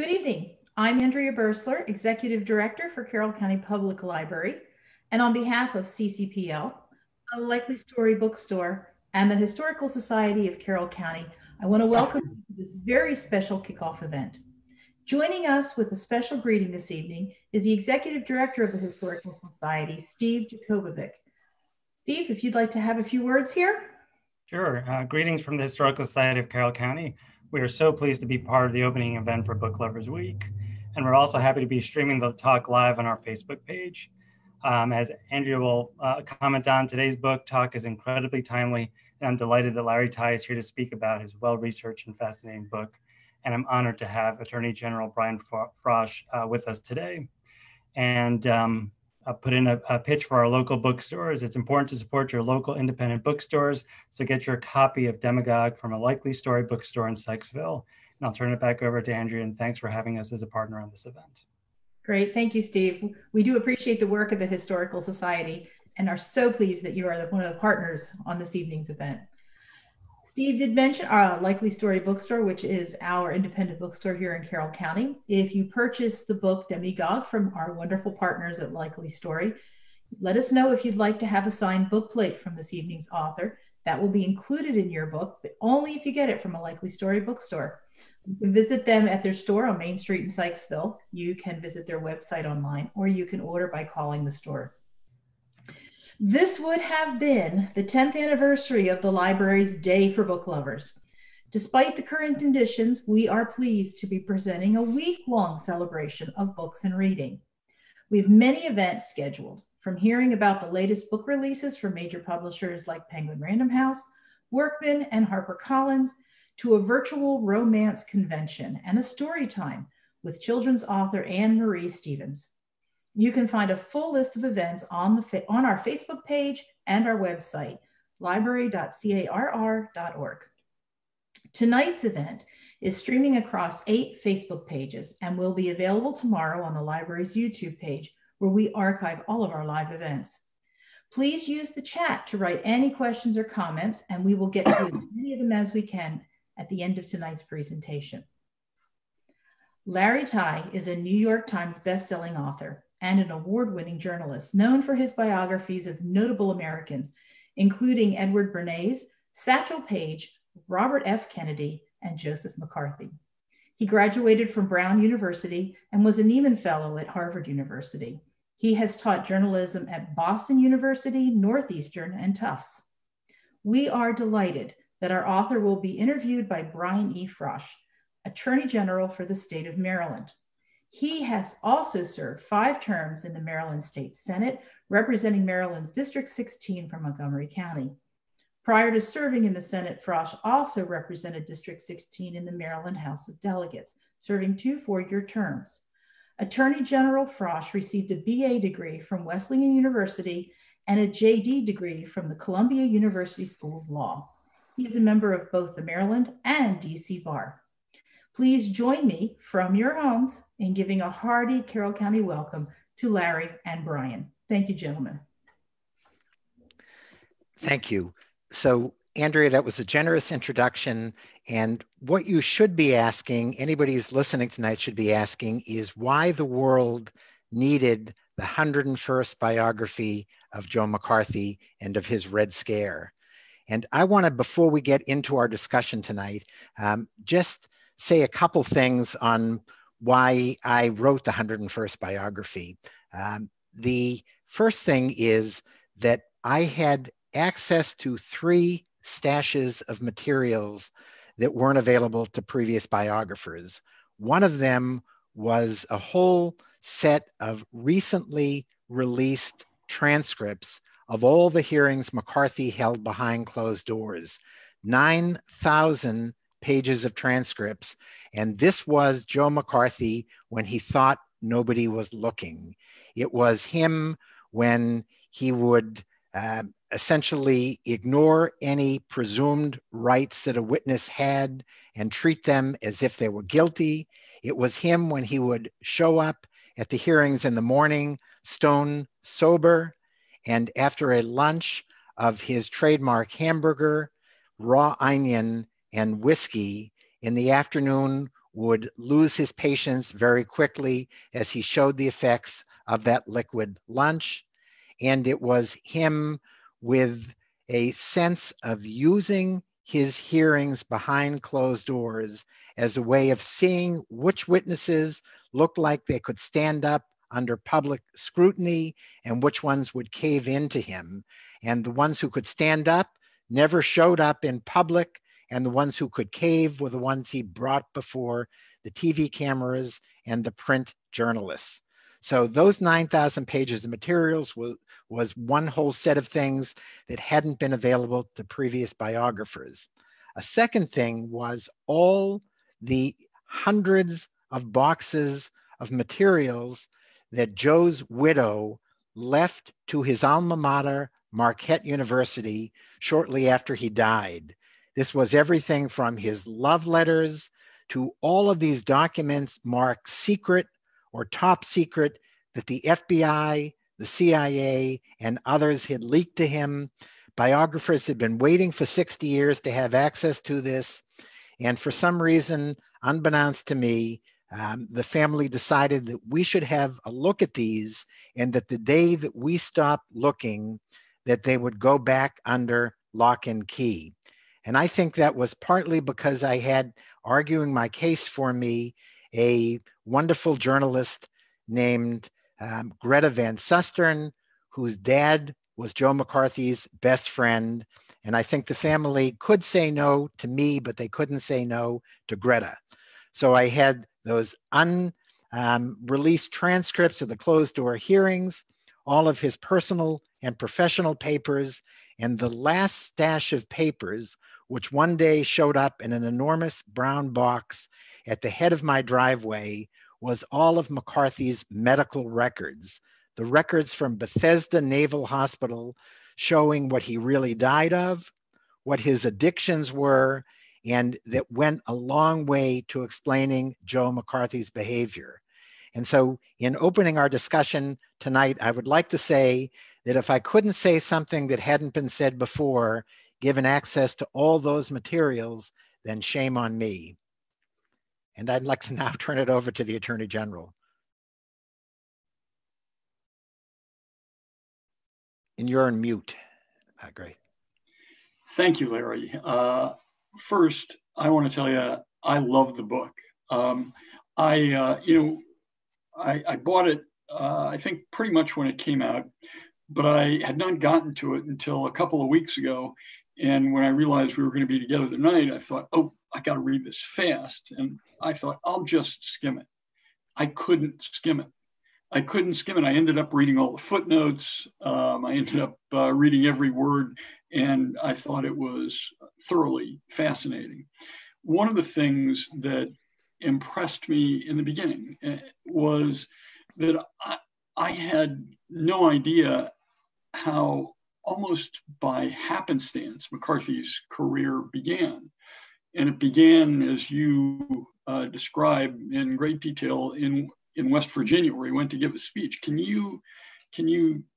Good evening. I'm Andrea Bursler, Executive Director for Carroll County Public Library. And on behalf of CCPL, a Likely Story Bookstore, and the Historical Society of Carroll County, I want to welcome you to this very special kickoff event. Joining us with a special greeting this evening is the Executive Director of the Historical Society, Steve Jakobovic. Steve, if you'd like to have a few words here. Sure. Greetings from the Historical Society of Carroll County. We are so pleased to be part of the opening event for Book Lovers Week. And we're also happy to be streaming the talk live on our Facebook page. As Andrea will comment on, today's book talk is incredibly timely, and I'm delighted that Larry Tye is here to speak about his well-researched and fascinating book. And I'm honored to have Attorney General Brian Frosh with us today. And I'll put in a pitch for our local bookstores. It's important to support your local independent bookstores, so get your copy of Demagogue from a Likely Story bookstore in Sykesville. And I'll turn it back over to Andrea, and thanks for having us as a partner on this event. Great, thank you, Steve. We do appreciate the work of the Historical Society and are so pleased that you are one of the partners on this evening's event. Steve did mention our Likely Story bookstore, which is our independent bookstore here in Carroll County. If you purchase the book Demagogue from our wonderful partners at Likely Story, let us know if you'd like to have a signed bookplate from this evening's author. That will be included in your book, but only if you get it from a Likely Story bookstore. You can visit them at their store on Main Street in Sykesville. You can visit their website online, or you can order by calling the store. This would have been the 10th anniversary of the library's Day for Book Lovers. Despite the current conditions, we are pleased to be presenting a week-long celebration of books and reading. We have many events scheduled, from hearing about the latest book releases from major publishers like Penguin Random House, Workman, and HarperCollins, to a virtual romance convention and a story time with children's author Anne Marie Stevens. You can find a full list of events on our Facebook page and our website, library.carr.org. Tonight's event is streaming across 8 Facebook pages and will be available tomorrow on the library's YouTube page, where we archive all of our live events. Please use the chat to write any questions or comments, and we will get to as many of them as we can at the end of tonight's presentation. Larry Tye is a New York Times bestselling author and an award-winning journalist known for his biographies of notable Americans, including Edward Bernays, Satchel Paige, Robert F. Kennedy, and Joseph McCarthy. He graduated from Brown University and was a Nieman Fellow at Harvard University. He has taught journalism at Boston University, Northeastern, and Tufts. We are delighted that our author will be interviewed by Brian E. Frosh, Attorney General for the state of Maryland. He has also served 5 terms in the Maryland State Senate, representing Maryland's District 16 from Montgomery County. Prior to serving in the Senate, Frosh also represented District 16 in the Maryland House of Delegates, serving 2 4-year terms. Attorney General Frosh received a BA degree from Wesleyan University and a JD degree from the Columbia University School of Law. He is a member of both the Maryland and DC Bar. Please join me from your homes in giving a hearty Carroll County welcome to Larry and Brian. Thank you, gentlemen. Thank you. So, Andrea, that was a generous introduction. And what you should be asking, anybody who's listening tonight should be asking, is why the world needed the 101st biography of Joe McCarthy and of his Red Scare. And I want to, before we get into our discussion tonight, just say a couple things on why I wrote the 101st biography. The first thing is that I had access to 3 stashes of materials that weren't available to previous biographers. One of them was a whole set of recently released transcripts of all the hearings McCarthy held behind closed doors. 9,000 pages of transcripts. And this was Joe McCarthy when he thought nobody was looking. It was him when he would essentially ignore any presumed rights that a witness had and treat them as if they were guilty. It was him when he would show up at the hearings in the morning, stone sober, and after a lunch of his trademark hamburger, raw onion, and whiskey, in the afternoon would lose his patience very quickly as he showed the effects of that liquid lunch. And it was him with a sense of using his hearings behind closed doors as a way of seeing which witnesses looked like they could stand up under public scrutiny and which ones would cave into him. And the ones who could stand up never showed up in public, and the ones who could cave were the ones he brought before the TV cameras and the print journalists. So those 9,000 pages of materials was one whole set of things that hadn't been available to previous biographers. A second thing was all the hundreds of boxes of materials that Joe's widow left to his alma mater, Marquette University, shortly after he died. This was everything from his love letters to all of these documents marked secret or top secret that the FBI, the CIA, and others had leaked to him. Biographers had been waiting for 60 years to have access to this. And for some reason, unbeknownst to me, the family decided that we should have a look at these, and that the day that we stopped looking, that they would go back under lock and key. And I think that was partly because I had arguing my case for me a wonderful journalist named Greta Van Susteren, whose dad was Joe McCarthy's best friend. And I think the family could say no to me, but they couldn't say no to Greta. So I had those unreleased transcripts of the closed door hearings, all of his personal and professional papers, and the last stash of papers, which one day showed up in an enormous brown box at the head of my driveway, was all of McCarthy's medical records, the records from Bethesda Naval Hospital showing what he really died of, what his addictions were, and that went a long way to explaining Joe McCarthy's behavior. And so in opening our discussion tonight, I would like to say that if I couldn't say something that hadn't been said before, given access to all those materials, then shame on me. And I'd like to now turn it over to the Attorney General. And you're on mute. Great. Thank you, Larry. First, I want to tell you, I love the book. I bought it, I think pretty much when it came out, but I had not gotten to it until a couple of weeks ago. And when I realized we were going to be together tonight, I thought, oh, I got to read this fast. And I thought, I'll just skim it. I couldn't skim it. I ended up reading all the footnotes. I ended up reading every word, and I thought it was thoroughly fascinating. One of the things that impressed me in the beginning was that I had no idea how almost by happenstance McCarthy's career began. And it began, as you describe in great detail, in West Virginia, where he went to give a speech. Can you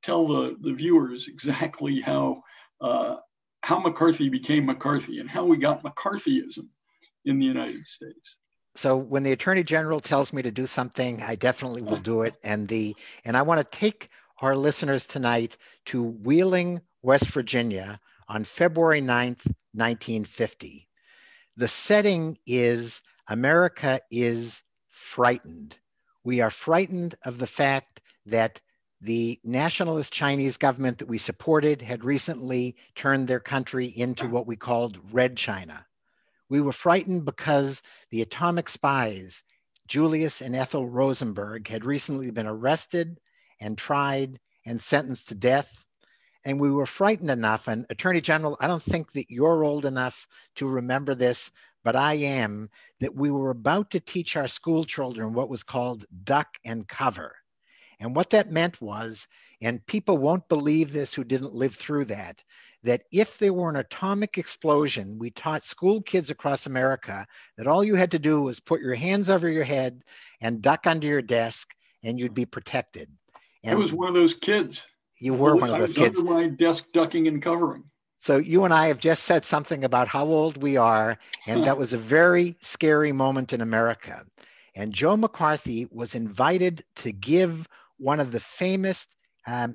tell the viewers exactly how McCarthy became McCarthy and how we got McCarthyism in the United States? So when the Attorney General tells me to do something, I definitely will do it. And I want to take our listeners tonight to Wheeling, West Virginia on February 9th, 1950. The setting is America is frightened. We are frightened of the fact that the nationalist Chinese government that we supported had recently turned their country into what we called Red China. We were frightened because the atomic spies, Julius and Ethel Rosenberg, had recently been arrested and tried and sentenced to death. And we were frightened enough, and Attorney General, I don't think that you're old enough to remember this, but I am, that we were about to teach our school children what was called duck and cover. And what that meant was, and people won't believe this who didn't live through that if there were an atomic explosion, we taught school kids across America that all you had to do was put your hands over your head and duck under your desk and you'd be protected. And I was one of those kids. You were one of those kids. I was under my desk ducking and covering. So you and I have just said something about how old we are, and that was a very scary moment in America. And Joe McCarthy was invited to give one of the famous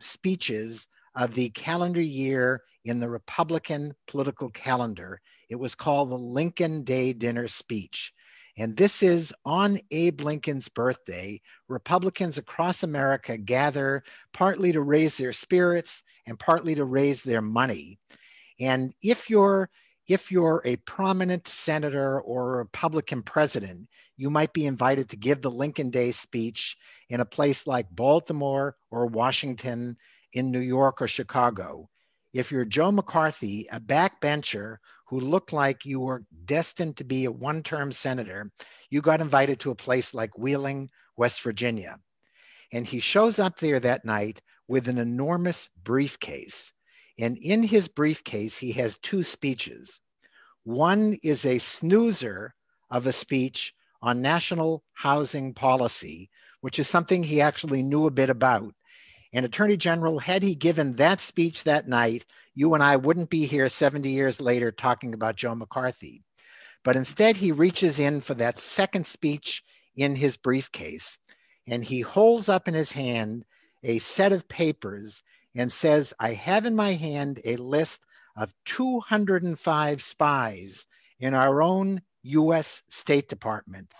speeches of the calendar year in the Republican political calendar. It was called the Lincoln Day Dinner Speech. And this is on Abe Lincoln's birthday. Republicans across America gather partly to raise their spirits and partly to raise their money. And if you're a prominent senator or a Republican president, you might be invited to give the Lincoln Day speech in a place like Baltimore or Washington, in New York or Chicago. If you're Joe McCarthy, a backbencher who looked like you were destined to be a one-term senator, you got invited to a place like Wheeling, West Virginia. And he shows up there that night with an enormous briefcase. And in his briefcase, he has two speeches. One is a snoozer of a speech on national housing policy, which is something he actually knew a bit about. And Attorney General, had he given that speech that night, you and I wouldn't be here 70 years later talking about Joe McCarthy. But instead, he reaches in for that second speech in his briefcase, and he holds up in his hand a set of papers and says, I have in my hand a list of 205 spies in our own US State Department.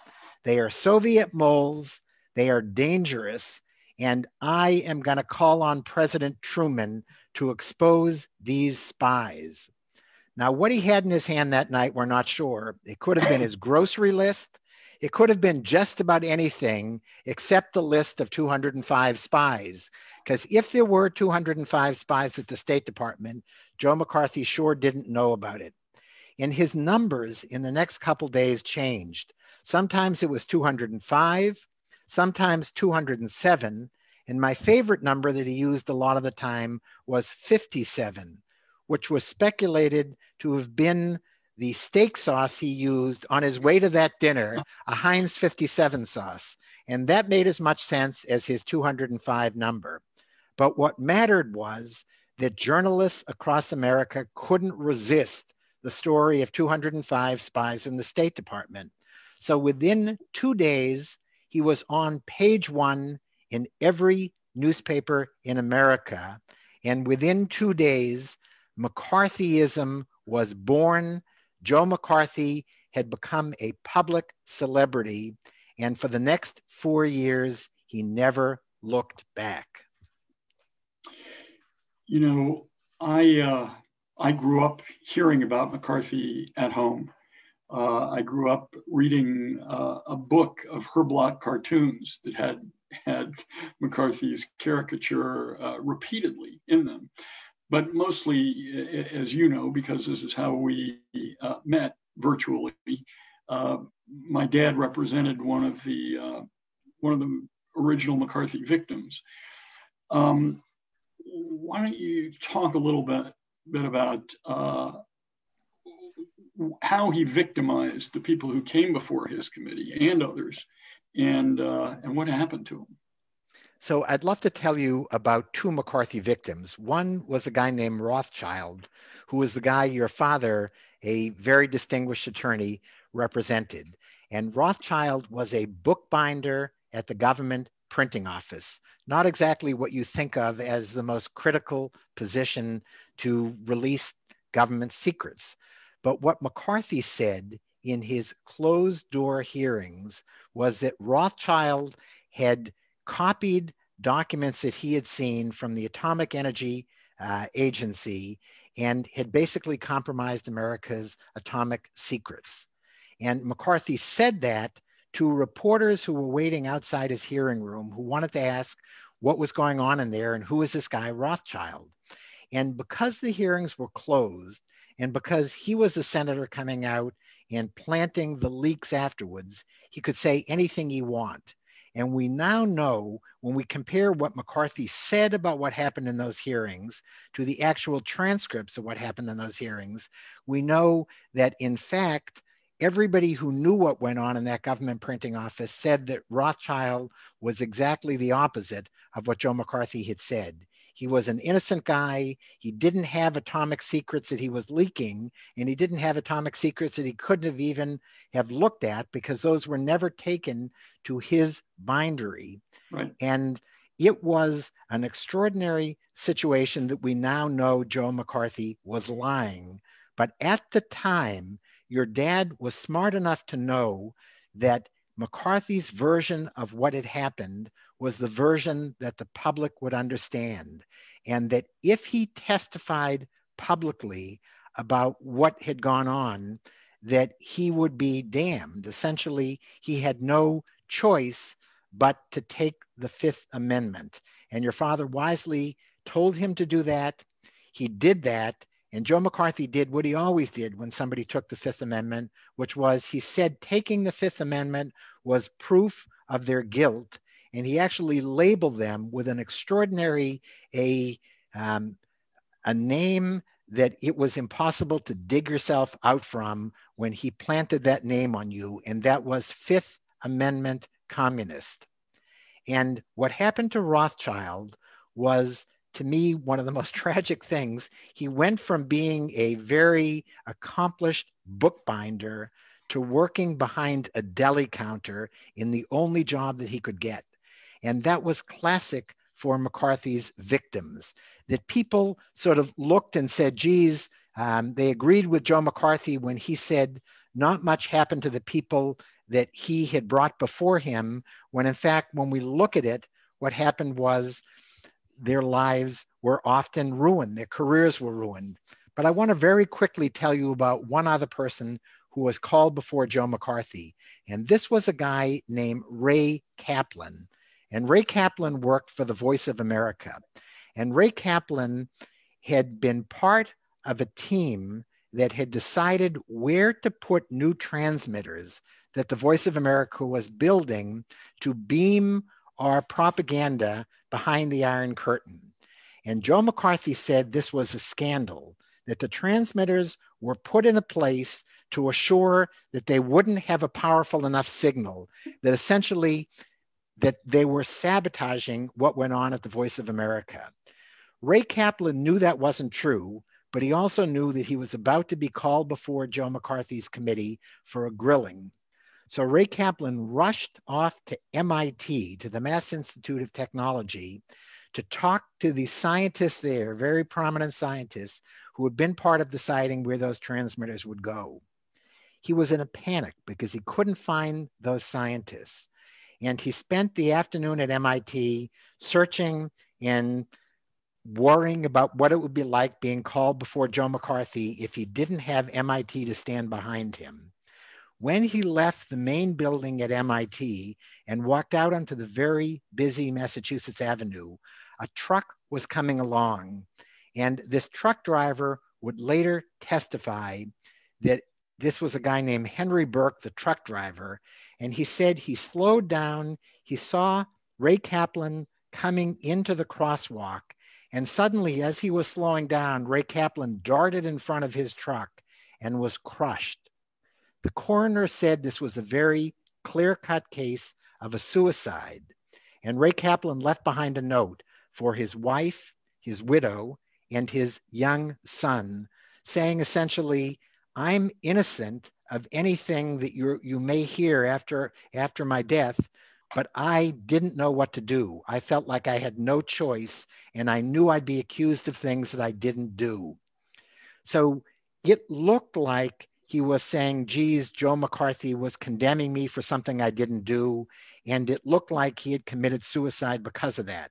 They are Soviet moles, they are dangerous, and I am going to call on President Truman to expose these spies. Now, what he had in his hand that night, we're not sure. It could have been his grocery list. It could have been just about anything except the list of 205 spies. Because if there were 205 spies at the State Department, Joe McCarthy sure didn't know about it. And his numbers in the next couple days changed. Sometimes it was 205, sometimes 207. And my favorite number that he used a lot of the time was 57, which was speculated to have been the steak sauce he used on his way to that dinner, a Heinz 57 sauce. And that made as much sense as his 205 number. But what mattered was that journalists across America couldn't resist the story of 205 spies in the State Department. So within 2 days, he was on page one in every newspaper in America. And within 2 days, McCarthyism was born. Joe McCarthy had become a public celebrity. And for the next 4 years, he never looked back. You know, I grew up hearing about McCarthy at home. I grew up reading a book of Herblock cartoons that had McCarthy's caricature repeatedly in them. But mostly, as you know, because this is how we met virtually, my dad represented one of the original McCarthy victims. Why don't you talk a little bit about how he victimized the people who came before his committee and others, and what happened to him? So I'd love to tell you about two McCarthy victims. One was a guy named Rothschild, who was the guy your father, a very distinguished attorney, represented. And Rothschild was a bookbinder at the government printing office, not exactly what you think of as the most critical position to release government secrets. But what McCarthy said in his closed door hearings was that Rothschild had copied documents that he had seen from the Atomic Energy Agency and had basically compromised America's atomic secrets. And McCarthy said that to reporters who were waiting outside his hearing room, who wanted to ask what was going on in there and who is this guy Rothschild. And because the hearings were closed, and because he was a senator coming out and planting the leaks afterwards, he could say anything he wanted. And we now know, when we compare what McCarthy said about what happened in those hearings to the actual transcripts of what happened in those hearings, we know that in fact, everybody who knew what went on in that government printing office said that Rothschild was exactly the opposite of what Joe McCarthy had said. He was an innocent guy. He didn't have atomic secrets that he was leaking, and he didn't have atomic secrets that he couldn't have even have looked at because those were never taken to his bindery. Right. And it was an extraordinary situation that we now know Joe McCarthy was lying. But at the time, your dad was smart enough to know that McCarthy's version of what had happened was the version that the public would understand. And that if he testified publicly about what had gone on, that he would be damned. Essentially, he had no choice but to take the Fifth Amendment. And your father wisely told him to do that. He did that. And Joe McCarthy did what he always did when somebody took the Fifth Amendment, which was he said taking the Fifth Amendment was proof of their guilt. And he actually labeled them with an extraordinary, a name that it was impossible to dig yourself out from when he planted that name on you. And that was Fifth Amendment Communist. And what happened to Rothschild was, to me, one of the most tragic things. He went from being a very accomplished bookbinder to working behind a deli counter in the only job that he could get. And that was classic for McCarthy's victims, that people sort of looked and said, geez, they agreed with Joe McCarthy when he said not much happened to the people that he had brought before him, when in fact, when we look at it, what happened was their lives were often ruined, their careers were ruined. But I want to very quickly tell you about one other person who was called before Joe McCarthy. And this was a guy named Ray Kaplan. And Ray Kaplan worked for the Voice of America. And Ray Kaplan had been part of a team that had decided where to put new transmitters that the Voice of America was building to beam our propaganda behind the Iron Curtain. And Joe McCarthy said this was a scandal, that the transmitters were put in a place to assure that they wouldn't have a powerful enough signal, that essentially that they were sabotaging what went on at the Voice of America. Ray Kaplan knew that wasn't true, but he also knew that he was about to be called before Joe McCarthy's committee for a grilling. So Ray Kaplan rushed off to MIT, to the Mass Institute of Technology, to talk to the scientists there, very prominent scientists, who had been part of deciding where those transmitters would go. He was in a panic because he couldn't find those scientists. And he spent the afternoon at MIT searching and worrying about what it would be like being called before Joe McCarthy if he didn't have MIT to stand behind him. When he left the main building at MIT and walked out onto the very busy Massachusetts Avenue, a truck was coming along. And this truck driver would later testify that this was a guy named Henry Burke, the truck driver. And he said he slowed down. He saw Ray Kaplan coming into the crosswalk. And suddenly, as he was slowing down, Ray Kaplan darted in front of his truck and was crushed. The coroner said this was a very clear-cut case of a suicide. And Ray Kaplan left behind a note for his wife, his widow, and his young son, saying essentially, I'm innocent of anything that you may hear after my death, but I didn't know what to do. I felt like I had no choice, and I knew I'd be accused of things that I didn't do. So it looked like he was saying, geez, Joe McCarthy was condemning me for something I didn't do. And it looked like he had committed suicide because of that.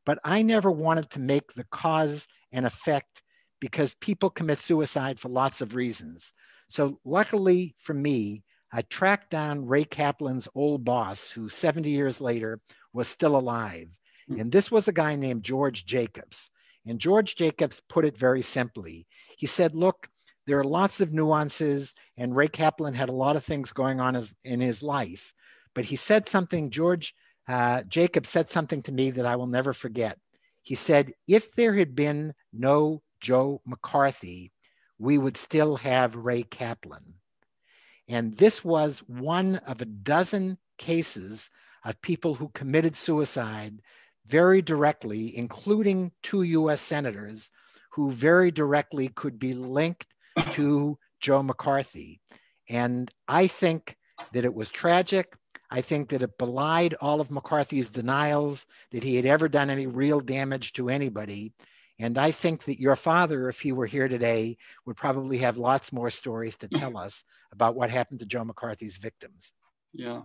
But I never wanted to make the cause and effect, because people commit suicide for lots of reasons. So luckily for me, I tracked down Ray Kaplan's old boss, who 70 years later was still alive. And this was a guy named George Jacobs. And George Jacobs put it very simply. He said, look, there are lots of nuances, and Ray Kaplan had a lot of things going on in his life. But he said something, Jacobs said something to me that I will never forget. He said, if there had been no Joe McCarthy, we would still have Ray Kaplan. And this was one of a dozen cases of people who committed suicide very directly, including 2 US senators who very directly could be linked to Joe McCarthy. And I think that it was tragic. I think that it belied all of McCarthy's denials that he had ever done any real damage to anybody. And I think that your father, if he were here today, would probably have lots more stories to tell us about what happened to Joe McCarthy's victims. Yeah,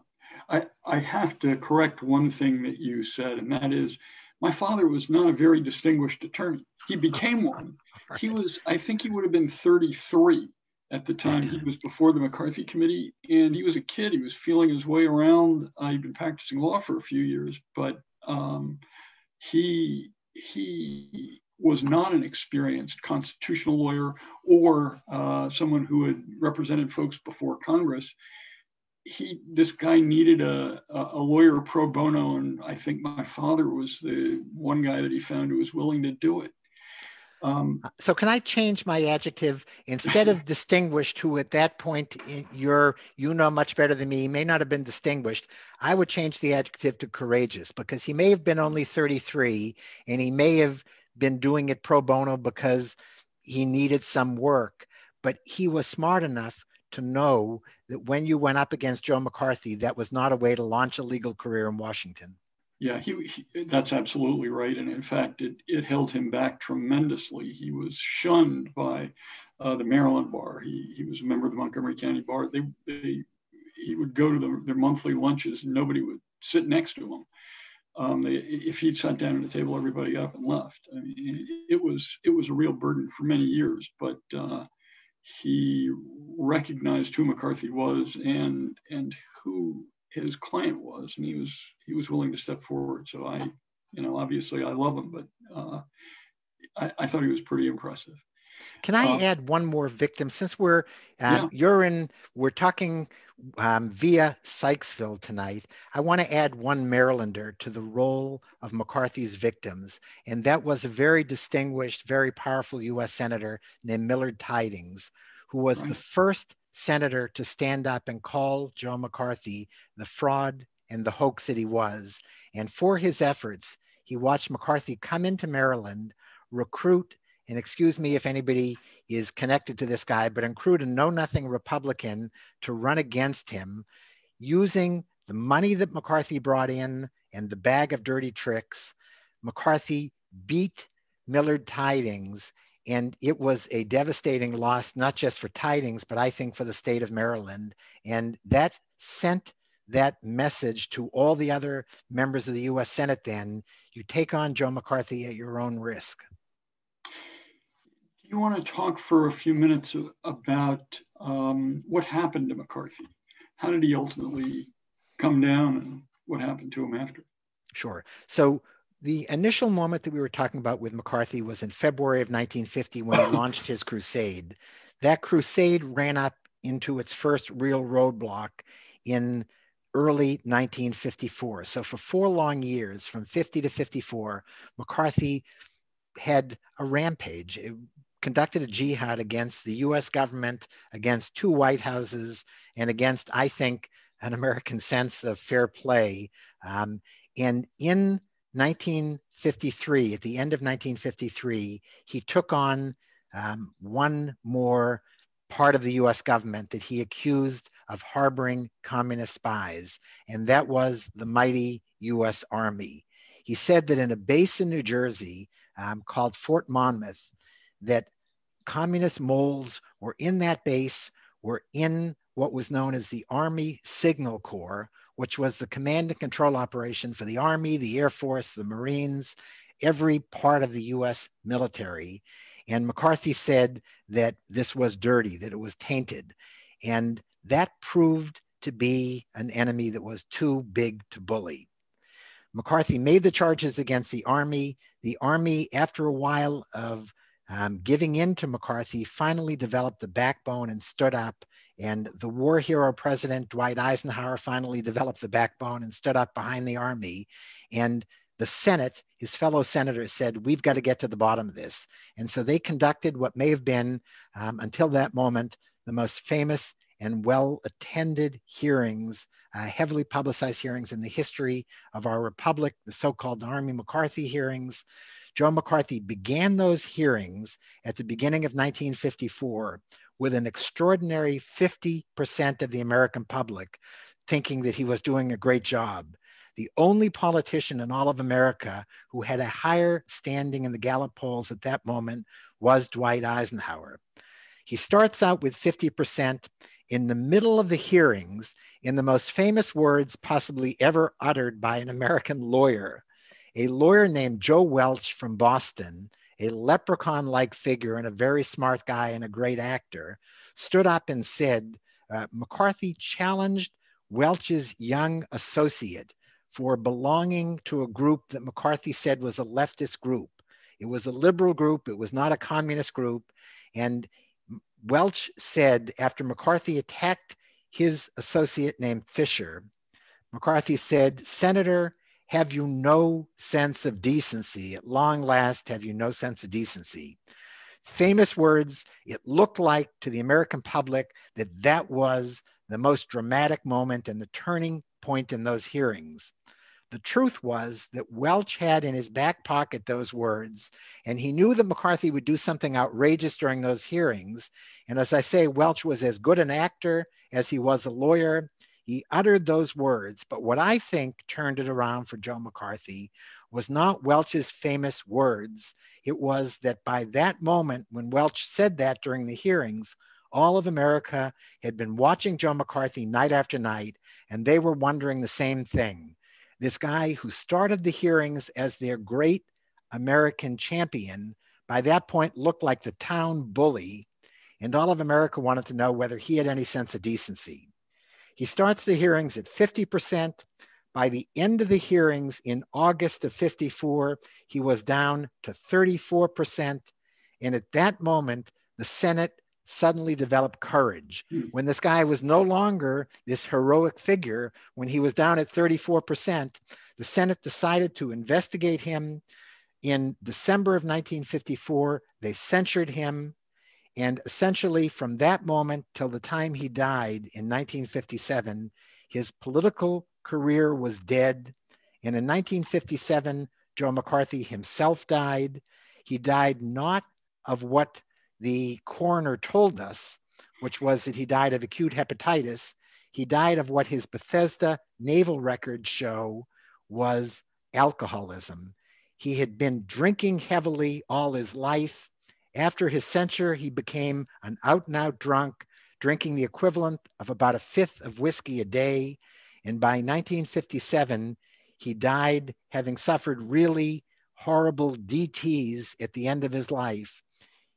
I have to correct one thing that you said, and that is my father was not a very distinguished attorney. He became one. He was, I think he would have been 33 at the time. He was before the McCarthy committee, and he was a kid. He was feeling his way around. He'd been practicing law for a few years, but he was not an experienced constitutional lawyer or someone who had represented folks before Congress. This guy needed a lawyer pro bono, and I think my father was the one guy that he found who was willing to do it. So can I change my adjective? Instead of distinguished, who at that point you know much better than me, he may not have been distinguished, I would change the adjective to courageous, because he may have been only 33 and he may have been doing it pro bono because he needed some work, but he was smart enough to know that when you went up against Joe McCarthy, that was not a way to launch a legal career in Washington. Yeah, that's absolutely right. And in fact, it held him back tremendously. He was shunned by the Maryland bar. He was a member of the Montgomery County bar. He would go to their monthly lunches and nobody would sit next to him. If he'd sat down at a table, everybody got up and left. I mean, it was a real burden for many years, but he recognized who McCarthy was and who his client was, and he was willing to step forward. So obviously I love him, but I thought he was pretty impressive. Can I add one more victim? Since we're talking via Sykesville tonight, I want to add one Marylander to the role of McCarthy's victims, and that was a very distinguished, very powerful U.S. senator named Millard Tydings, who was the first senator to stand up and call Joe McCarthy the fraud and the hoax that he was. And for his efforts, he watched McCarthy come into Maryland, recruit, and excuse me if anybody is connected to this guy, but recruit a know-nothing Republican to run against him, using the money that McCarthy brought in and the bag of dirty tricks. McCarthy beat Millard Tydings, and it was a devastating loss, not just for Tydings, but I think for the state of Maryland. And that sent that message to all the other members of the US Senate then: you take on Joe McCarthy at your own risk. Do you want to talk for a few minutes about what happened to McCarthy? How did he ultimately come down, and what happened to him after? Sure. So the initial moment that we were talking about with McCarthy was in February of 1950 when he launched his crusade. That crusade ran up into its first real roadblock in early 1954. So for 4 long years, from 50 to 54, McCarthy had a rampage. It conducted a jihad against the US government, against 2 White Houses, and against, I think, an American sense of fair play. And in 1953, at the end of 1953, he took on one more part of the US government that he accused of harboring communist spies, and that was the mighty US Army. He said that in a base in New Jersey called Fort Monmouth, that communist moles were in that base, were in what was known as the Army Signal Corps, which was the command and control operation for the Army, the Air Force, the Marines, every part of the US military. And McCarthy said that this was dirty, that it was tainted. And that proved to be an enemy that was too big to bully. McCarthy made the charges against the Army. The Army, after a while of giving in to McCarthy, finally developed the backbone and stood up. And the war hero president, Dwight Eisenhower, finally developed the backbone and stood up behind the Army. And the Senate, his fellow senators, said, we've got to get to the bottom of this. And so they conducted what may have been, until that moment, the most famous and well-attended hearings, heavily publicized hearings in the history of our republic, the so-called Army McCarthy hearings. Joe McCarthy began those hearings at the beginning of 1954 with an extraordinary 50% of the American public thinking that he was doing a great job. The only politician in all of America who had a higher standing in the Gallup polls at that moment was Dwight Eisenhower. He starts out with 50%. In the middle of the hearings, in the most famous words possibly ever uttered by an American lawyer, a lawyer named Joe Welch from Boston, a leprechaun-like figure and a very smart guy and a great actor, stood up and said, McCarthy challenged Welch's young associate for belonging to a group that McCarthy said was a leftist group. It was a liberal group. It was not a communist group. And Welch said, after McCarthy attacked his associate named Fisher, McCarthy said, Senator, have you no sense of decency? At long last, have you no sense of decency? Famous words. It looked like to the American public that that was the most dramatic moment and the turning point in those hearings. The truth was that Welch had in his back pocket those words, and he knew that McCarthy would do something outrageous during those hearings. And as I say, Welch was as good an actor as he was a lawyer. He uttered those words, but what I think turned it around for Joe McCarthy was not Welch's famous words. It was that by that moment, when Welch said that during the hearings, all of America had been watching Joe McCarthy night after night, and they were wondering the same thing. This guy who started the hearings as their great American champion, by that point looked like the town bully, and all of America wanted to know whether he had any sense of decency. He starts the hearings at 50%. By the end of the hearings in August of 54, he was down to 34%. And at that moment, the Senate suddenly developed courage. When this guy was no longer this heroic figure, when he was down at 34%, the Senate decided to investigate him. In December of 1954, they censured him. And essentially from that moment till the time he died in 1957, his political career was dead. And in 1957, Joe McCarthy himself died. He died not of what the coroner told us, which was that he died of acute hepatitis. He died of what his Bethesda naval records show was alcoholism. He had been drinking heavily all his life. After his censure, he became an out-and-out drunk, drinking the equivalent of about a fifth of whiskey a day. And by 1957, he died having suffered really horrible DTs at the end of his life.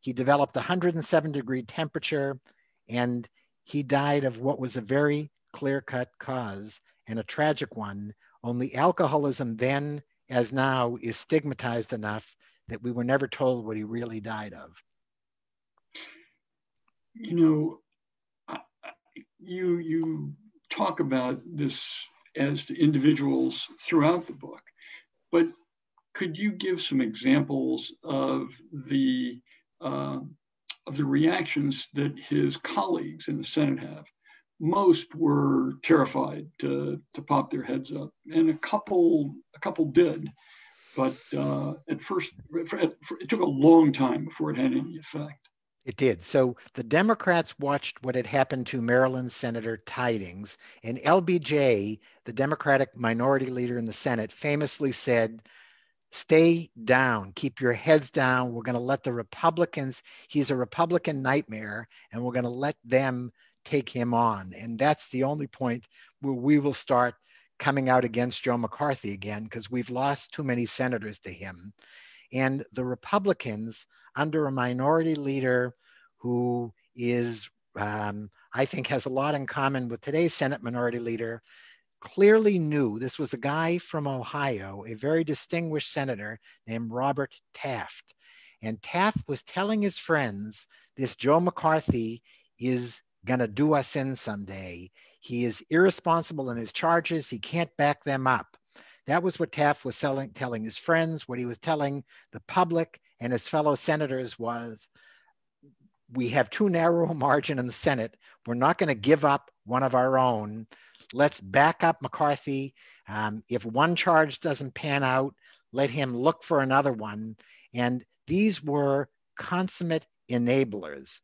He developed 107-degree temperature, and he died of what was a very clear-cut cause and a tragic one. Only alcoholism then, as now, is stigmatized enough that we were never told what he really died of. You know, you talk about this as to individuals throughout the book, but could you give some examples of the reactions that his colleagues in the Senate have? Most were terrified to pop their heads up, and a couple did. But at first, it took a long time before it had any effect. It did. So the Democrats watched what had happened to Maryland Senator Tidings, and LBJ, the Democratic minority leader in the Senate, famously said, "Stay down, keep your heads down. We're going to let the Republicans, he's a Republican nightmare, and we're going to let them take him on." And that's the only point where we will start coming out against Joe McCarthy again, because we've lost too many senators to him. And the Republicans, under a minority leader who is, I think, has a lot in common with today's Senate minority leader, clearly knew this was a guy from Ohio, a very distinguished senator named Robert Taft. And Taft was telling his friends, this Joe McCarthy is going to do us in someday. He is irresponsible in his charges. He can't back them up. That was what Taft was telling his friends. What he was telling the public and his fellow senators was, we have too narrow a margin in the Senate. We're not going to give up one of our own. Let's back up McCarthy. If one charge doesn't pan out, let him look for another one. And these were consummate enablers.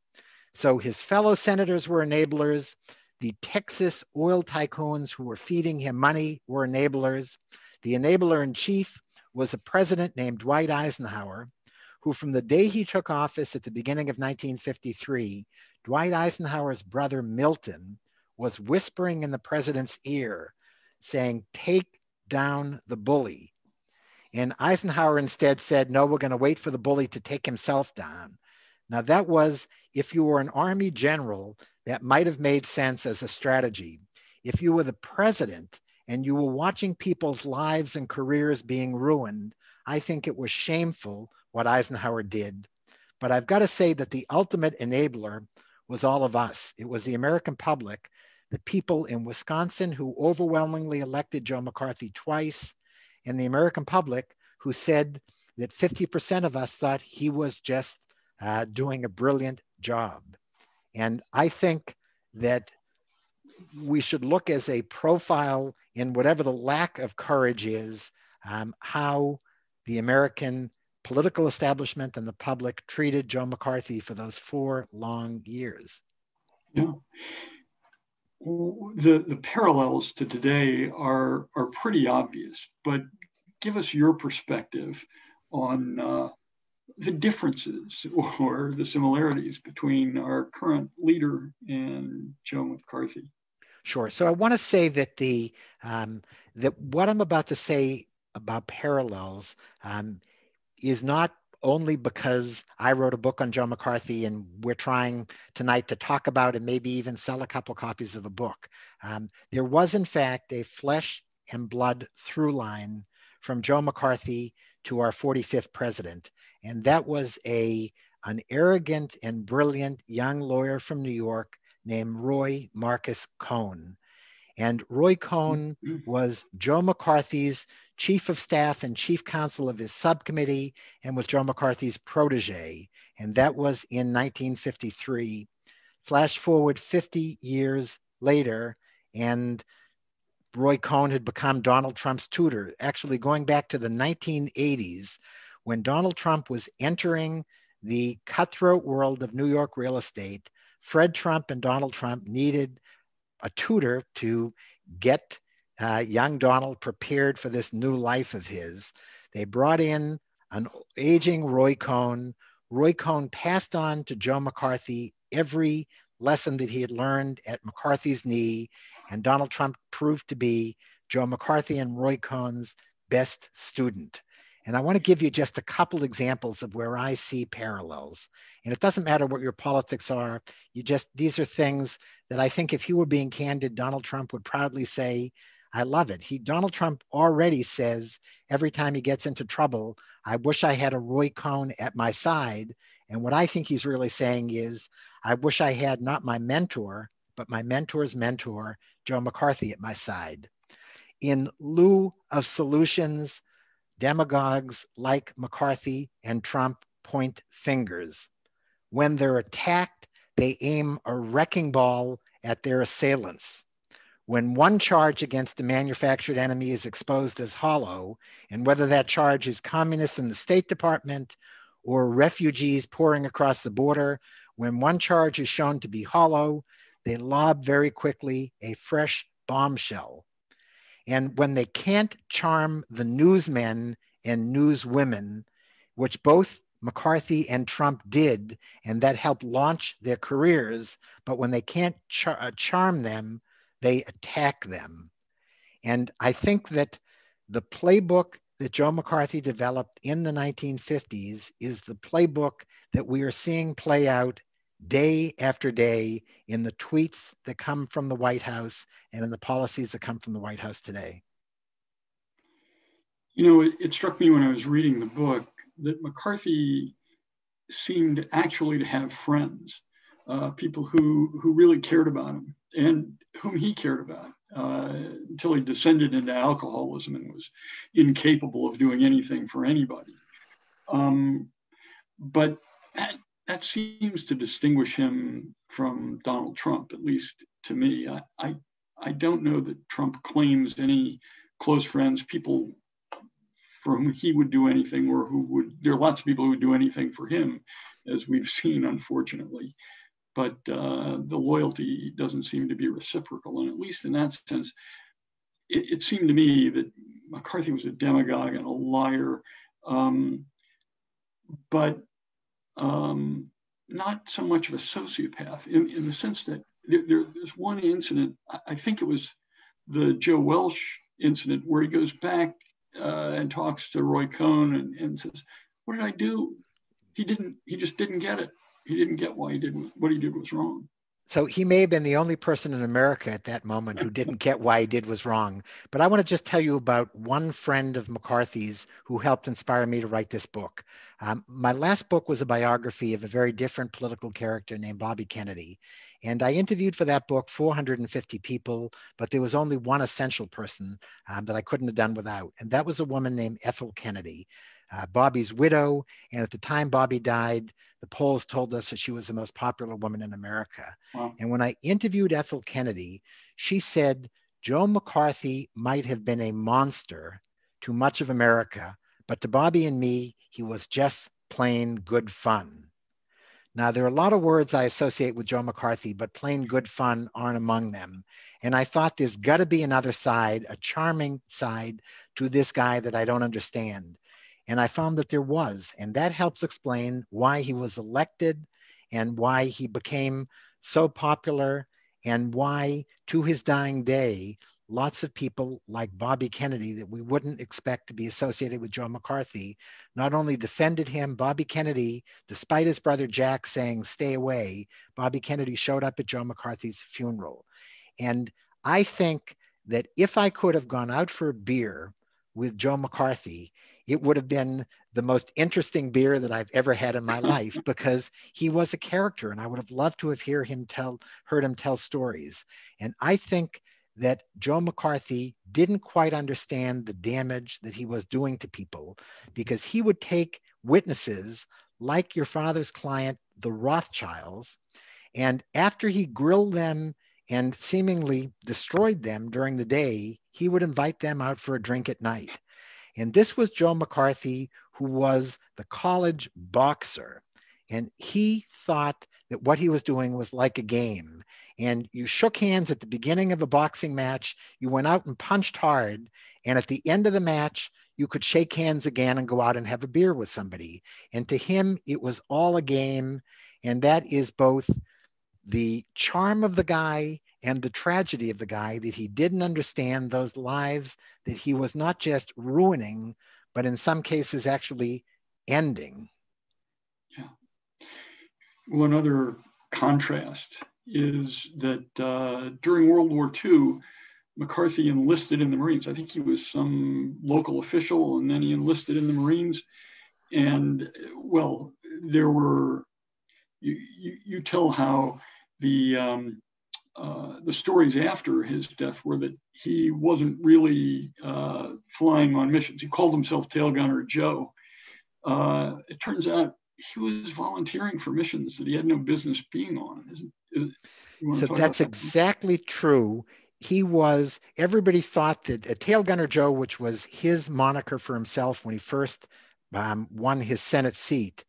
So his fellow senators were enablers. The Texas oil tycoons who were feeding him money were enablers. The enabler in chief was a president named Dwight Eisenhower, who from the day he took office at the beginning of 1953, Dwight Eisenhower's brother Milton was whispering in the president's ear, saying, "Take down the bully." And Eisenhower instead said, "No, we're going to wait for the bully to take himself down." Now that was, if you were an army general, that might have made sense as a strategy. If you were the president and you were watching people's lives and careers being ruined, I think it was shameful what Eisenhower did. But I've got to say that the ultimate enabler was all of us. It was the American public, the people in Wisconsin who overwhelmingly elected Joe McCarthy twice, and the American public who said that 50% of us thought he was just doing a brilliant job. And I think that we should look as a profile in whatever the lack of courage is, how the American political establishment and the public treated Joe McCarthy for those 4 long years. Yeah. The parallels to today are pretty obvious, but give us your perspective on the differences or the similarities between our current leader and Joe McCarthy. Sure. So I want to say that that what I'm about to say about parallels is not only because I wrote a book on Joe McCarthy and we're trying tonight to talk about and maybe even sell a couple copies of the book. There was in fact a flesh and blood through line from Joe McCarthy to our 45th president. And that was an arrogant and brilliant young lawyer from New York named Roy Marcus Cohn. And Roy Cohn was Joe McCarthy's chief of staff and chief counsel of his subcommittee and was Joe McCarthy's protege. And that was in 1953. Flash forward 50 years later, and Roy Cohn had become Donald Trump's tutor, actually going back to the 1980s when Donald Trump was entering the cutthroat world of New York real estate. Fred Trump and Donald Trump needed a tutor to get young Donald prepared for this new life of his. They brought in an aging Roy Cohn. Roy Cohn passed on to Joe McCarthy every lesson that he had learned at McCarthy's knee, and Donald Trump proved to be Joe McCarthy and Roy Cohn's best student. And I want to give you just a couple examples of where I see parallels. And it doesn't matter what your politics are. These are things that I think if he were being candid, Donald Trump would proudly say, I love it. Donald Trump already says every time he gets into trouble, I wish I had a Roy Cohn at my side. And what I think he's really saying is, I wish I had not my mentor, but my mentor's mentor, Joe McCarthy, at my side. In lieu of solutions, demagogues like McCarthy and Trump point fingers. When they're attacked, they aim a wrecking ball at their assailants. When one charge against a manufactured enemy is exposed as hollow, and whether that charge is communists in the State Department or refugees pouring across the border, when one charge is shown to be hollow, they lob very quickly a fresh bombshell. And when they can't charm the newsmen and newswomen, which both McCarthy and Trump did, and that helped launch their careers, but when they can't charm them, they attack them. And I think that the playbook that Joe McCarthy developed in the 1950s is the playbook that we are seeing play out day after day in the tweets that come from the White House and in the policies that come from the White House today. You know, it struck me when I was reading the book that McCarthy seemed actually to have friends, people who really cared about him and whom he cared about until he descended into alcoholism and was incapable of doing anything for anybody. But that seems to distinguish him from Donald Trump, at least to me. I don't know that Trump claims any close friends, people for whom he would do anything, or there are lots of people who would do anything for him, as we've seen, unfortunately. But the loyalty doesn't seem to be reciprocal. And at least in that sense, it seemed to me that McCarthy was a demagogue and a liar, but not so much of a sociopath in the sense that there's one incident, I think it was the Joe Welsh incident, where he goes back and talks to Roy Cohn and says, "What did I do?" He just didn't get it. He didn't get why what he did was wrong. So he may have been the only person in America at that moment who didn't get why he did was wrong. But I want to just tell you about one friend of McCarthy's who helped inspire me to write this book. My last book was a biography of a very different political character named Bobby Kennedy. And I interviewed for that book 450 people, but there was only one essential person that I couldn't have done without. And that was a woman named Ethel Kennedy. Bobby's widow, and at the time Bobby died, the polls told us that she was the most popular woman in America. Wow. And when I interviewed Ethel Kennedy, she said, Joe McCarthy might have been a monster to much of America, but to Bobby and me, he was just plain good fun. Now, there are a lot of words I associate with Joe McCarthy, but plain good fun aren't among them. And I thought there's got to be another side, a charming side to this guy that I don't understand. And I found that there was, and that helps explain why he was elected and why he became so popular and why, to his dying day, lots of people like Bobby Kennedy that we wouldn't expect to be associated with Joe McCarthy not only defended him. Bobby Kennedy, despite his brother Jack saying, "Stay away," Bobby Kennedy showed up at Joe McCarthy's funeral. And I think that if I could have gone out for a beer with Joe McCarthy, it would have been the most interesting beer that I've ever had in my life, because he was a character and I would have loved to have heard him tell stories. And I think that Joe McCarthy didn't quite understand the damage that he was doing to people, because he would take witnesses like your father's client, the Rothschilds, and after he grilled them and seemingly destroyed them during the day, he would invite them out for a drink at night. And this was Joe McCarthy, who was the college boxer. And he thought that what he was doing was like a game. And you shook hands at the beginning of a boxing match, you went out and punched hard, and at the end of the match, you could shake hands again and go out and have a beer with somebody. And to him, it was all a game. And that is both the charm of the guy and the tragedy of the guy, that he didn't understand those lives that he was not just ruining, but in some cases actually ending. Yeah. One other contrast is that during World War II, McCarthy enlisted in the Marines. I think he was some local official, and then he enlisted in the Marines. And well, there were, you tell how the stories after his death were that he wasn't really flying on missions. He called himself Tail Gunner Joe. It turns out he was volunteering for missions that he had no business being on. So that's exactly true. He was, everybody thought that Tail Gunner Joe, which was his moniker for himself when he first won his Senate seat,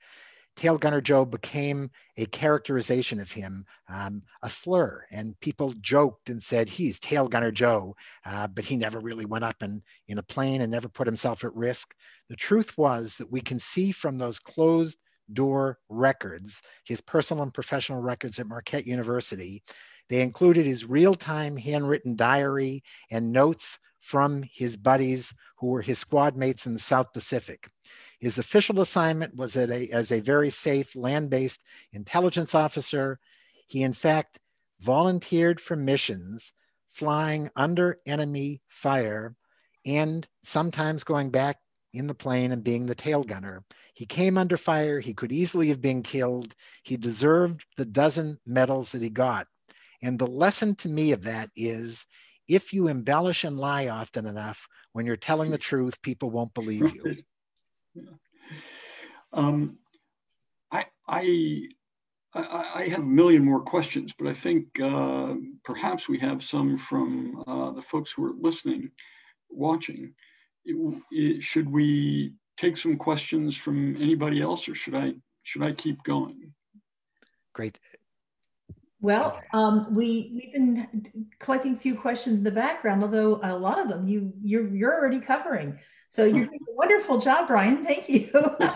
Tail Gunner Joe became a characterization of him, a slur, and people joked and said, he's Tail Gunner Joe, but he never really went up in a plane and never put himself at risk. The truth was that we can see from those closed door records, his personal and professional records at Marquette University, they included his real-time handwritten diary and notes from his buddies who were his squad mates in the South Pacific. His official assignment was as a very safe land-based intelligence officer. He, in fact, volunteered for missions, flying under enemy fire, and sometimes going back in the plane and being the tail gunner. He came under fire. He could easily have been killed. He deserved the dozen medals that he got. And the lesson to me of that is, if you embellish and lie often enough, when you're telling the truth, people won't believe you. I have a million more questions, but I think perhaps we have some from the folks who are listening, watching. Should we take some questions from anybody else, or should I keep going? Great. Well, we've been collecting a few questions in the background, although a lot of them you're already covering. So you're doing a wonderful job, Brian. Thank you.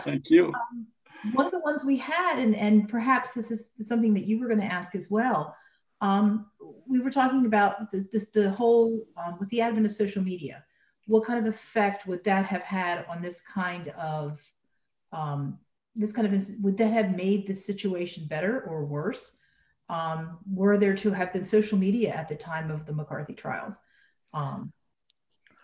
Thank you. One of the ones we had, and perhaps this is something that you were going to ask as well. We were talking about the whole with the advent of social media. What kind of effect would that have had on this kind of would that have made this situation better or worse? Were there to have been social media at the time of the McCarthy trials?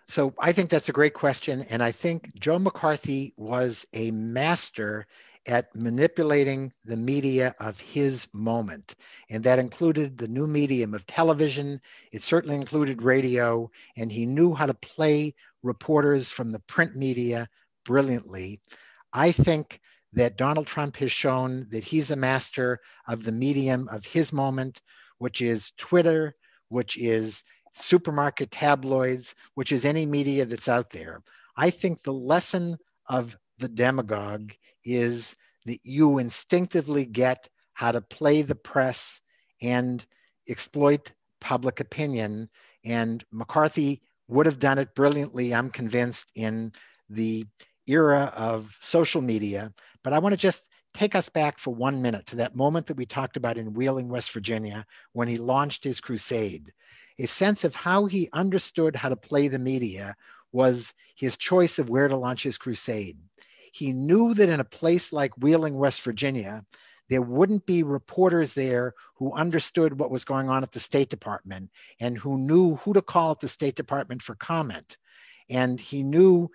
So I think that's a great question. And I think Joe McCarthy was a master at manipulating the media of his moment. And that included the new medium of television. It certainly included radio. And he knew how to play reporters from the print media brilliantly. I think that Donald Trump has shown that he's a master of the medium of his moment, which is Twitter, which is supermarket tabloids, which is any media that's out there. I think the lesson of the demagogue is that you instinctively get how to play the press and exploit public opinion. And McCarthy would have done it brilliantly, I'm convinced, in the era of social media. But I want to just take us back for 1 minute to that moment that we talked about in Wheeling, West Virginia, when he launched his crusade. A sense of how he understood how to play the media was his choice of where to launch his crusade. He knew that in a place like Wheeling, West Virginia, there wouldn't be reporters there who understood what was going on at the State Department and who knew who to call at the State Department for comment. And he knew,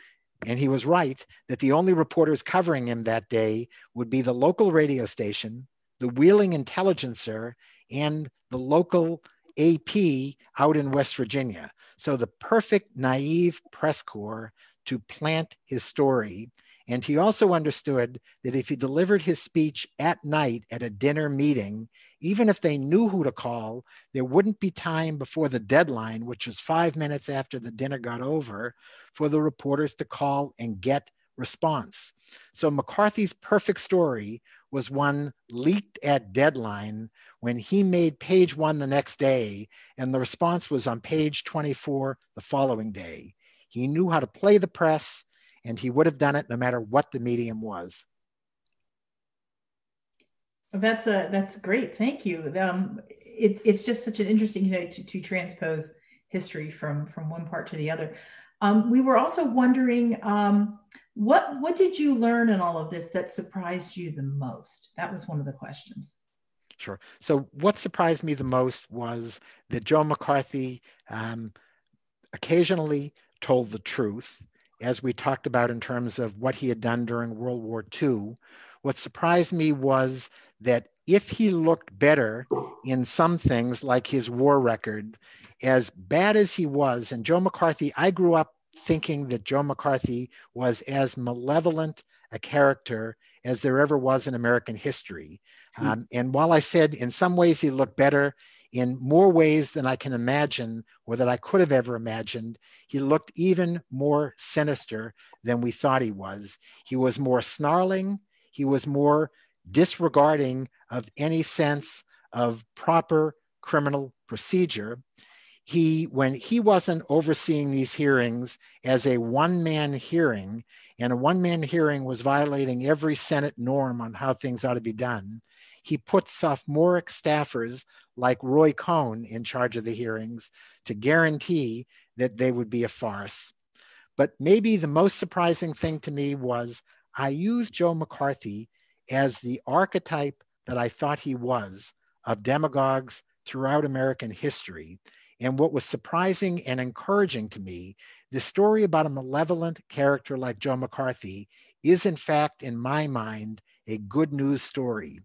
and he was right, that the only reporters covering him that day would be the local radio station, the Wheeling Intelligencer, and the local AP out in West Virginia. So the perfect naive press corps to plant his story. And he also understood that if he delivered his speech at night at a dinner meeting, even if they knew who to call, there wouldn't be time before the deadline, which was 5 minutes after the dinner got over, for the reporters to call and get response. So McCarthy's perfect story was one leaked at deadline when he made page 1 the next day, and the response was on page 24 the following day. He knew how to play the press, and he would have done it no matter what the medium was. That's great. Thank you. It's just such an interesting, to transpose history from one part to the other. We were also wondering, what did you learn in all of this that surprised you the most? That was one of the questions. Sure. So what surprised me the most was that Joe McCarthy occasionally told the truth, as we talked about in terms of what he had done during World War II. What surprised me was that if he looked better in some things, like his war record, as bad as he was, and Joe McCarthy, I grew up thinking that Joe McCarthy was as malevolent a character as there ever was in American history. And while I said in some ways he looked better, in more ways than I can imagine or that I could have ever imagined, he looked even more sinister than we thought he was. He was more snarling. He was more disregarding of any sense of proper criminal procedure. When he wasn't overseeing these hearings as a one-man hearing, and a one-man hearing was violating every Senate norm on how things ought to be done, he put sophomoric staffers like Roy Cohn in charge of the hearings to guarantee that they would be a farce. But maybe the most surprising thing to me was I used Joe McCarthy as the archetype that I thought he was of demagogues throughout American history. And what was surprising and encouraging to me, the story about a malevolent character like Joe McCarthy is, in fact, in my mind, a good news story.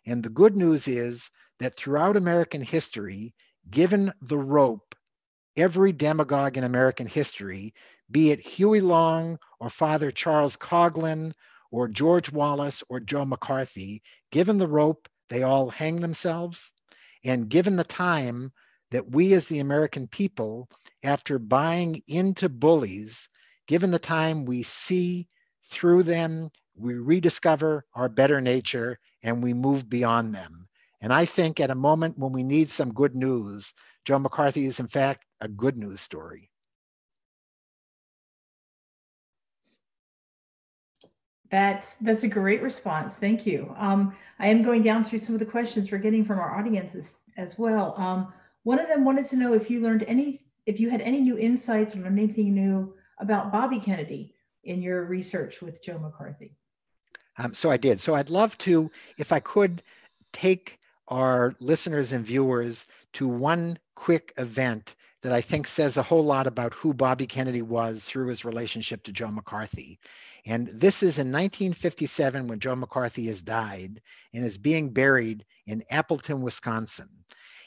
And the good news is that throughout American history, given the rope, every demagogue in American history, be it Huey Long or Father Charles Coughlin or George Wallace or Joe McCarthy, given the rope, they all hang themselves. And given the time that we as the American people, after buying into bullies, given the time we see through them, we rediscover our better nature and we move beyond them. And I think at a moment when we need some good news, Joe McCarthy is in fact a good news story. That's a great response. Thank you. I am going down through some of the questions we're getting from our audiences as well. One of them wanted to know if you had any new insights or anything new about Bobby Kennedy in your research with Joe McCarthy. So I did. So I'd love to, if I could, take our listeners and viewers to one quick event that I think says a whole lot about who Bobby Kennedy was through his relationship to Joe McCarthy. And this is in 1957 when Joe McCarthy has died and is being buried in Appleton, Wisconsin.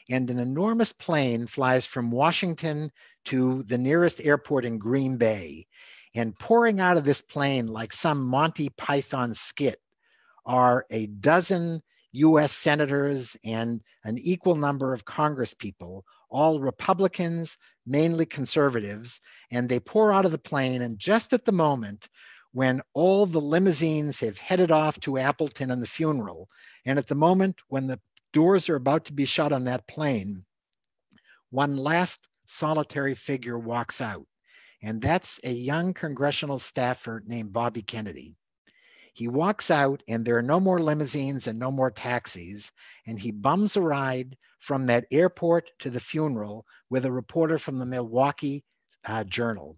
And an enormous plane flies from Washington to the nearest airport in Green Bay. And pouring out of this plane like some Monty Python skit are a dozen US senators and an equal number of Congress people, all Republicans, mainly conservatives, and they pour out of the plane. And just at the moment when all the limousines have headed off to Appleton and the funeral, and at the moment when the doors are about to be shut on that plane, one last solitary figure walks out. And that's a young congressional staffer named Bobby Kennedy. He walks out and there are no more limousines and no more taxis. And he bums a ride from that airport to the funeral with a reporter from the Milwaukee Journal.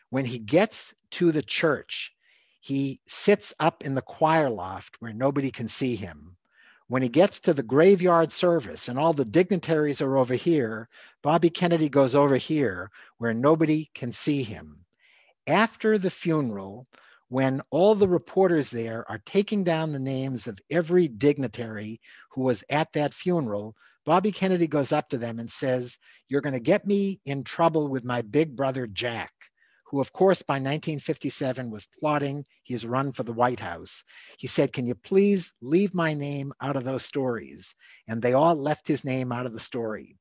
When he gets to the church, he sits up in the choir loft where nobody can see him. When he gets to the graveyard service and all the dignitaries are over here, Bobby Kennedy goes over here where nobody can see him. After the funeral, when all the reporters there are taking down the names of every dignitary who was at that funeral, Bobby Kennedy goes up to them and says, "You're going to get me in trouble with my big brother Jack," who of course by 1957 was plotting his run for the White House. He said, "Can you please leave my name out of those stories?" And they all left his name out of the story.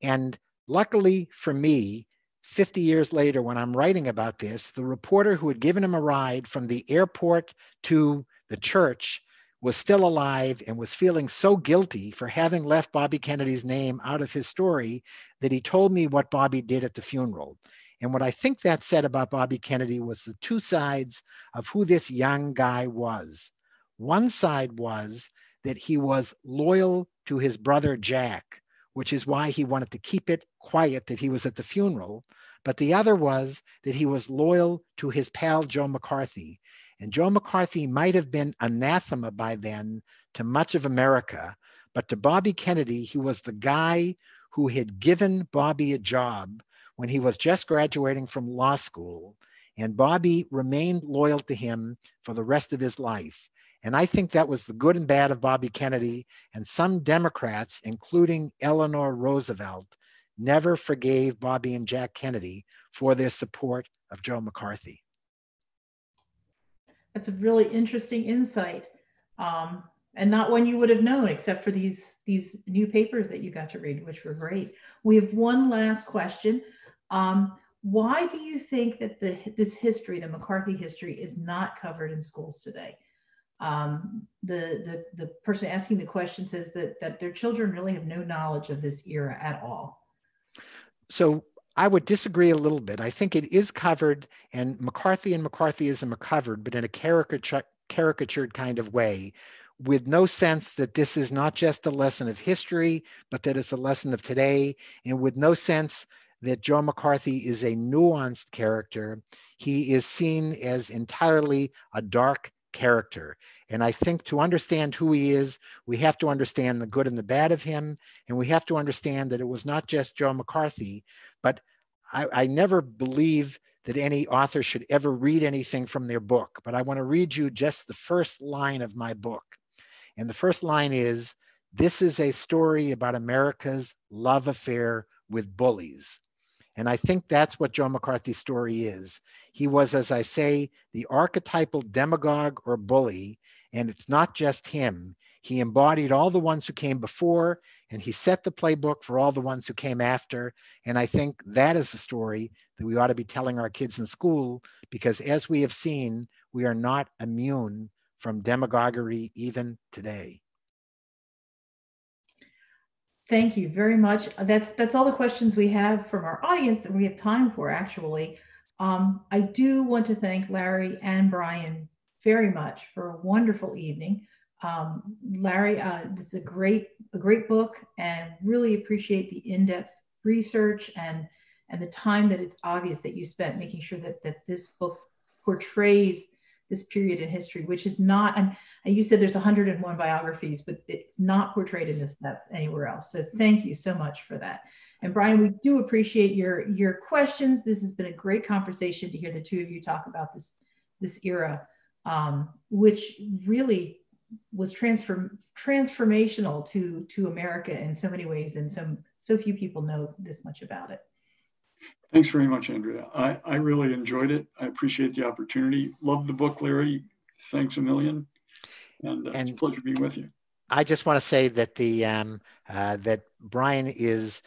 And luckily for me, 50 years later, when I'm writing about this, the reporter who had given him a ride from the airport to the church was still alive and was feeling so guilty for having left Bobby Kennedy's name out of his story that he told me what Bobby did at the funeral. And what I think that said about Bobby Kennedy was the two sides of who this young guy was. One side was that he was loyal to his brother Jack, which is why he wanted to keep it quiet that he was at the funeral. But the other was that he was loyal to his pal Joe McCarthy. And Joe McCarthy might have been anathema by then to much of America, but to Bobby Kennedy, he was the guy who had given Bobby a job when he was just graduating from law school. And Bobby remained loyal to him for the rest of his life. And I think that was the good and bad of Bobby Kennedy. And some Democrats, including Eleanor Roosevelt, never forgave Bobby and Jack Kennedy for their support of Joe McCarthy. That's a really interesting insight, and not one you would have known except for these new papers that you got to read, which were great. We have one last question. Why do you think that this history, the McCarthy history, is not covered in schools today? The person asking the question says that their children really have no knowledge of this era at all. So I would disagree a little bit. I think it is covered, and McCarthy and McCarthyism are covered, but in a caricatured kind of way, with no sense that this is not just a lesson of history, but that it's a lesson of today, and with no sense that Joe McCarthy is a nuanced character. He is seen as entirely a dark character. And I think to understand who he is, we have to understand the good and the bad of him. And we have to understand that it was not just Joe McCarthy, but I never believe that any author should ever read anything from their book. But I want to read you just the first line of my book. And the first line is, "This is a story about America's love affair with bullies." And I think that's what Joe McCarthy's story is. He was, as I say, the archetypal demagogue or bully, and it's not just him. He embodied all the ones who came before, and he set the playbook for all the ones who came after. And I think that is the story that we ought to be telling our kids in school, because as we have seen, we are not immune from demagoguery even today. Thank you very much. That's all the questions we have from our audience that we have time for, actually. I do want to thank Larry and Brian very much for a wonderful evening. Larry, this is a great book, and really appreciate the in-depth research and the time that it's obvious that you spent making sure that this book portrays this period in history, which is not, and you said there's 101 biographies, but it's not portrayed in this depth anywhere else. So thank you so much for that. And Brian, we do appreciate your questions. This has been a great conversation to hear the two of you talk about this era, which really was transformational to America in so many ways, and so few people know this much about it. Thanks very much, Andrea. I really enjoyed it. I appreciate the opportunity. Love the book, Larry. Thanks a million. And it's a pleasure being with you. I just want to say that that Brian is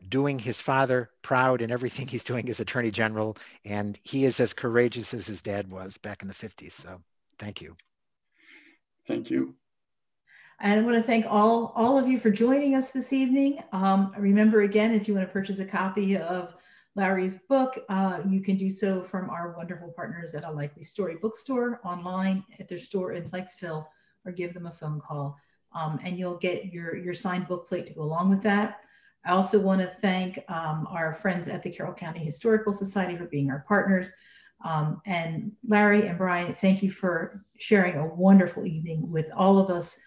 doing his father proud in everything he's doing as Attorney General, and he is as courageous as his dad was back in the 50s. So thank you. Thank you. And I want to thank all of you for joining us this evening. Remember, again, if you want to purchase a copy of Larry's book, you can do so from our wonderful partners at A Likely Story bookstore, online at their store in Sykesville, or give them a phone call. And you'll get your signed book plate to go along with that. I also want to thank our friends at the Carroll County Historical Society for being our partners. And Larry and Brian, thank you for sharing a wonderful evening with all of us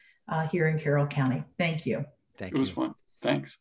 here in Carroll County. Thank you. Thank you. It was fun. Thanks.